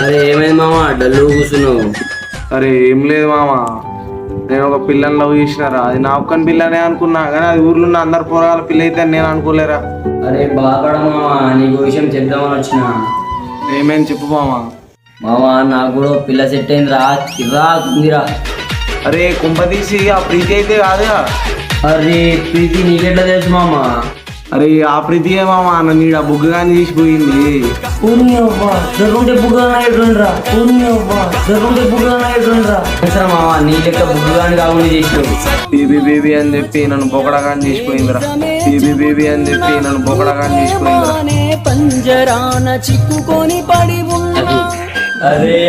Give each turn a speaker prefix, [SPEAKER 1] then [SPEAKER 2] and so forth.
[SPEAKER 1] అరే ఏమైంది మామ డల్లు కూర్చున్నావు?
[SPEAKER 2] అరే ఏం లేదు మామ, నేను ఒక పిల్లని లవ్ చేసినారా. అది నా ఒక్కని పిల్లనే అనుకున్నా, కానీ అది ఊర్లో ఉన్న అందరు పోరాల పిల్ల అయితే అని నేను అనుకోలేరా.
[SPEAKER 1] అరే బాధపడ మామ, నీకు విషయం చెప్దామని వచ్చిన.
[SPEAKER 2] ఏమేమి చెప్పు మామ.
[SPEAKER 1] మామ నాకు కూడా ఓ పిల్ల సెట్ అయిందిరా, చిరాకుందిరా.
[SPEAKER 2] అరే కుంపదీసి ఆ ప్రీతి అయితే కాదుగా.
[SPEAKER 1] అరే ప్రీతి నీకెట్లా తెలుసు మామ?
[SPEAKER 2] అరే ఆ ప్రీతియే మామ, నన్ను ఈడ బుగ్గగాని తీసిపోయింది.
[SPEAKER 1] మామ నీ లెక్క బుగ్గుగాని కాకుండా చేసినావు.
[SPEAKER 2] బేబీ బేబీ అని చెప్పి నన్ను బొకడగాని తీసిపోయిందిరా. బేబీ బేబీ అని చెప్పి నన్ను బొకడగాని తీసిపోయిందిరా.
[SPEAKER 3] పంజరాన చిక్కుకొని పడి ఉన్నా.
[SPEAKER 1] అరే